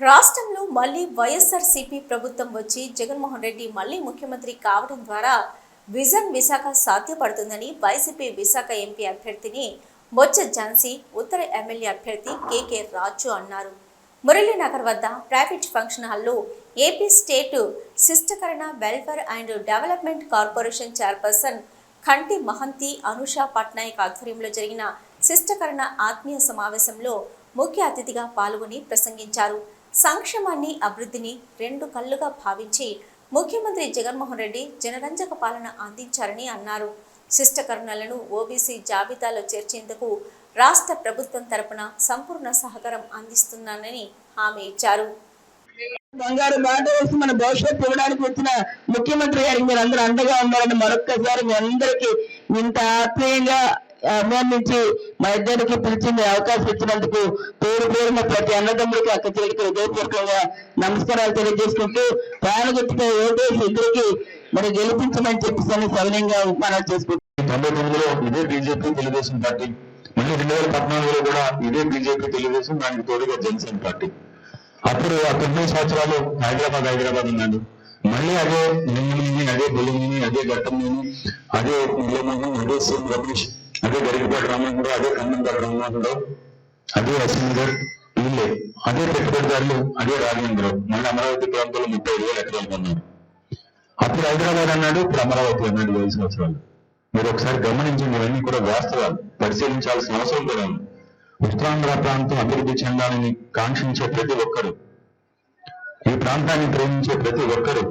రాష్ట్రంలో మళ్లీ వైఎస్ఆర్సీపీ ప్రభుత్వం వచ్చి జగన్మోహన్ రెడ్డి మళ్లీ ముఖ్యమంత్రి కావడం ద్వారా విజన్ విశాఖ సాధ్యపడుతుందని వైసీపీ విశాఖ ఎంపీ అభ్యర్థిని బొజ్జ ఝాన్సీ, ఉత్తర ఎమ్మెల్యే అభ్యర్థి కేకే రాజు అన్నారు. మురళీనగర్ వద్ద ప్రైవేట్ ఫంక్షన్ హాల్లో AP state శిష్టకరణ welfare and development corporation chairperson కంటి మహంతి అనుషా పట్నాయక్ ఆధ్వర్యంలో జరిగిన శిష్టకరణ ఆత్మీయ సమావేశంలో ముఖ్య అతిథిగా పాల్గొని ప్రసంగించారు. సంక్షేమాన్ని, అభివృద్ధిని రెండు కళ్ళుగా భావించి ముఖ్యమంత్రి జగన్మోహన్ రెడ్డి జనరంజక పాలన అందించారని అన్నారు. శిష్టకరణలను ఓబీసీ జాబితాలో చేర్చేందుకు రాష్ట్ర ప్రభుత్వం తరపున సంపూర్ణ సహకారం అందిస్తున్నానని హామీ ఇచ్చారు. బంగారు బాట వేసి మన భవిష్యత్తు ఇవ్వడానికి వచ్చిన ముఖ్యమంత్రి గారికి మీరు అందరూ అండగా ఉండాలని మరొక్కసారి మీ అందరికీ ఇంత ఆత్మీయంగా అభినందించి మా ఇద్దరికి పిలిచింది అవకాశం ఇచ్చినందుకు పేరు పేరున ప్రతి అన్నదమ్ముడికి అక్క చెల్లికి హృదయపూర్వకంగా నమస్కారాలు తెలియజేసుకుంటూ ప్రాణగుర్తుపై ఓటేసి ఇద్దరికి మరి గెలిపించమని చెప్పి సవినయంగా మనం చేసుకుంటాం. 99లో ఇదే బీజేపీ తెలుగుదేశం పార్టీ, మళ్ళీ 2014లో కూడా ఇదే బీజేపీ తెలుగుదేశం, దానికి తోడుగా జనసేన పార్టీ. అప్పుడు ఆ 9 సంవత్సరాలు హైదరాబాద్ ఉన్నాడు. మళ్ళీ అదే లింగమిని, అదే బొలిమిని, అదే ఘట్టంని, అదే నిలమోహన్, అదే సీఎం రమేష్, అదే గరికపాటి రామచంద్రరావు, అదే కన్నంగారు రామమోహన్, అదే అసీంగర్, వీళ్ళే అదే పెట్టుబడిదారులు, అదే రాజేంద్రరావు. మళ్ళీ అమరావతి ప్రాంతంలో 35,000 ఎకరాలు కొన్నారు. అప్పుడు హైదరాబాద్ అన్నాడు, ఇప్పుడు అమరావతి అన్నాడు. 5 సంవత్సరాలు మీరు ఒకసారి గమనించండి. ఇవన్నీ కూడా వాస్తవాలు, పరిశీలించాల్సిన అవసరం కూడా ఉంది. ఉత్తరాంధ్ర ప్రాంతం అభివృద్ధి చెందాలని కాంక్షించే ప్రతి ఒక్కరు, ఈ ప్రాంతాన్ని ప్రేమించే ప్రతి ఒక్కరు,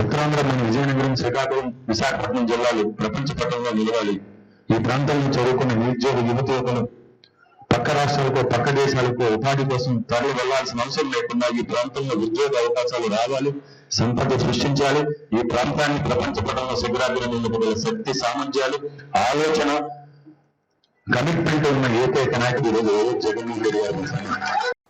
ఉత్తరాంధ్ర మన విజయనగరం, శ్రీకాకుళం, విశాఖపట్నం జిల్లాలు ప్రపంచ పటంలో నిలవాలి. ఈ ప్రాంతంలో చదువుకున్న నిరుద్యోగ యువతులు పక్క రాష్ట్రాలకు, పక్క దేశాలకు ఉపాధి కోసం తరలి వెళ్లాల్సిన అవసరం లేకుండా ఈ ప్రాంతంలో ఉద్యోగ అవకాశాలు రావాలి, సంపద సృష్టించాలి. ఈ ప్రాంతాన్ని ప్రపంచ పటంలో శిఖరాగ్రం నిలబడే శక్తి, సామర్థ్యాలు, ఆలోచన, కమిట్మెంట్ ఉన్న ఏకైక నాయకుడు ఈరోజు జగన్మోహన్ రెడ్డి గారు.